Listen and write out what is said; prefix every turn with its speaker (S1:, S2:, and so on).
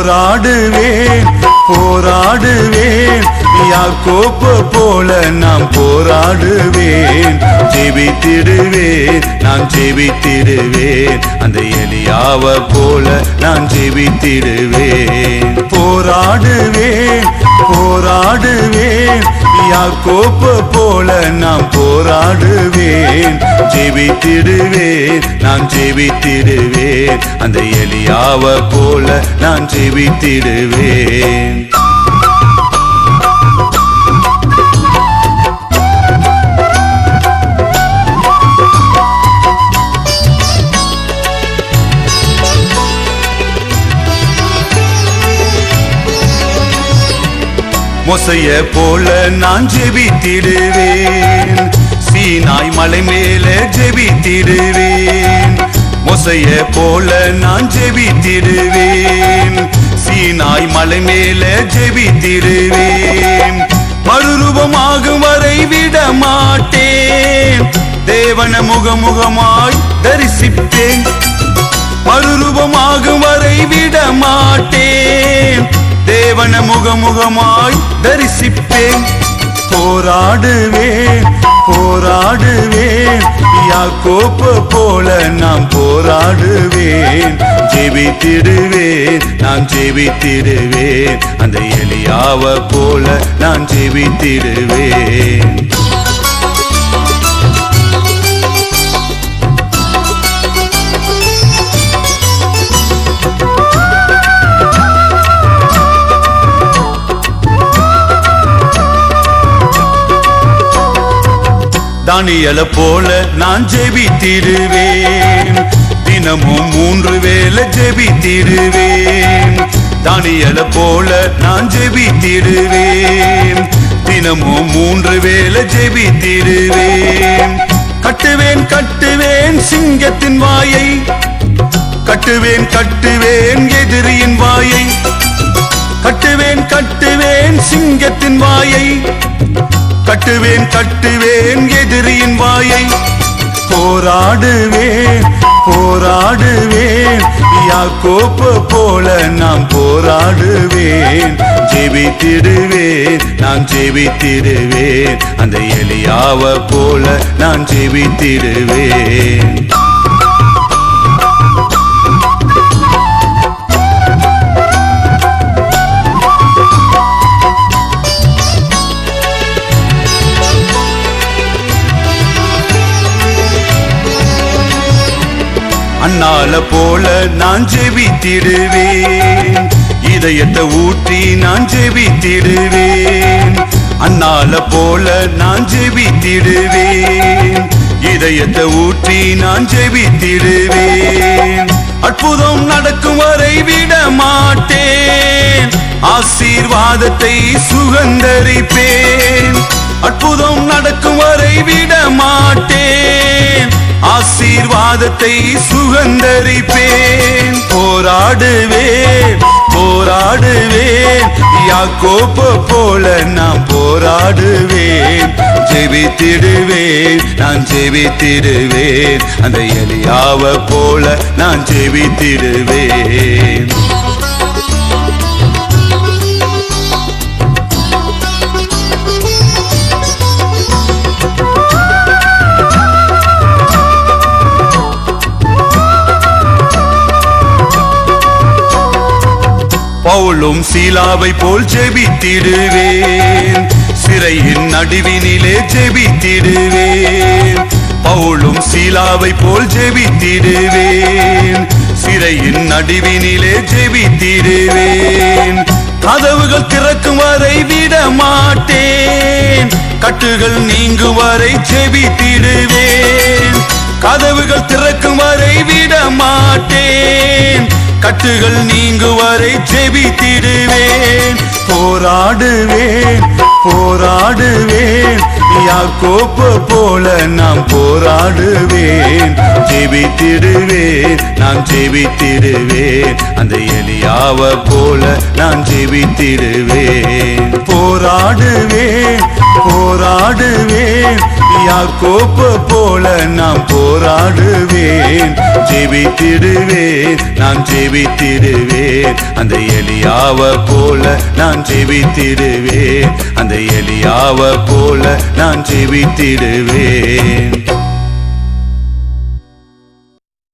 S1: போராடுவேன் போராடுவேன் யாக்கோப்பு போல நாம் போராடுவேன் ஜெபித்திடுவேன் நான் ஜெபித்திடுவேன் அந்த எலியாவை போல நான் ஜெபித்திடுவேன் போராடுவேன் போராடுவேன் யாக்கோப்பு போல நாம் போராடுவேன் ஜெபித்திடுவேன் நான் ஜெபித்திடுவேன் அந்த எலியாவை போல நான் ஜெபித்திடுவேன் மோசைய போல நான் ஜெபித்திடுவேன் சீனாய் மலை மேல ஜெபித்திடுவேன் மோசைய போல நான் ஜெபித்திடுவேன் சீனாய் மலை மேல ஜெபித்திடுவேன் மறுரூபமாகும் வரை விட மாட்டேன் தேவன முகமுகமாய் தரிசிப்பேன் மறுரூபமாகும் வரை விட மாட்டேன் தேவன முகமுகமாய் தரிசிப்பேன் போராடுவேன் போராடுவேன் யாக்கோப்பு போல நாம் போராடுவேன் ஜெபித்திடுவேன் நான் ஜெபித்திடுவேன் அந்த எலியாவை போல நான் ஜெபித்திடுவேன் தானியேலை போல நான் ஜெபித்திடுவேன் தினமும் 3 வேளை ஜெபித்திடுவேன் தானியேலை போல நான் ஜெபித்திடுவேன் தினமும் 3 வேளை ஜெபித்திடுவேன் கட்டுவேன் கட்டுவேன் சிங்கத்தின் வாயை கட்டுவேன் கட்டுவேன் எதிரியின் வாயை கட்டுவேன் கட்டுவேன் சிங்கத்தின் வாயை கட்டுவேன் கட்டுவேன் எதிரியின் வாயை போராடுவேன் போராடுவேன் யாக்கோப்பு போல நாம் போராடுவேன் ஜெபித்திடுவேன் நான் ஜெபித்திடுவேன் அந்த எலியாவை போல நான் ஜெபித்திடுவேன் அண்ணால போல நான் ஜெபித்திடுவேன் இதயத்தை ஊற்றி நான் ஜெபித்திடுவேன் அண்ணால போல நான் ஜெபித்திடுவேன் இதயத்தை ஊற்றி நான் ஜெபித்திடுவேன் அற்புதம் நடக்கும் வரை விட மாட்டேன் ஆசீர்வாதத்தை சுகந்தரிப்பேன் அற்புதம் நடக்கும் வரை விட மாட்டேன் ஆசீர்வாதத்தை சுகந்தரிப்பேன் போராடுவேன் போராடுவேன் யாக்கோப்பு போல நான் போராடுவேன் ஜெபித்திடுவேன் நான் ஜெபித்திடுவேன் அந்த எலியாவை போல நான் ஜெபித்திடுவேன் பவுலும் சீலாவை போல் ஜெபித்திடுவேன் சிறையின் நடுவினிலே ஜெபித்திடுவேன் பவுலும் சீலாவை போல் ஜெபித்திடுவேன் சிறையின் நடுவினிலே ஜெபித்திடுவேன் கதவுகள் திறக்கும் வரை விட மாட்டேன் கட்டுகள் நீங்கும் வரை ஜெபித்திடுவேன் கதவுகள் திறக்கும் வரை விட மாட்டேன் கட்டுகள் நீங்குவரை ஜெபித்திடுவேன் போராடுவேன் போராடுவேன் யாக்கோப்பு போல நாம் போராடுவேன் ஜெபித்திடுவேன் நான் ஜெபித்திடுவேன் அந்த எலியாவை போல நான் ஜெபித்திடுவேன் போராடுவேன் போராடுவேன் யாக்கோப்பு போல நாம் போராடுவேன் ஜெபித்திடுவேன், நான் ஜெபித்திடுவேன். அந்த எலியாவ போல நான் ஜெபித்திடுவேன், அந்த எலியாவ போல நான் ஜெபித்திடுவேன்.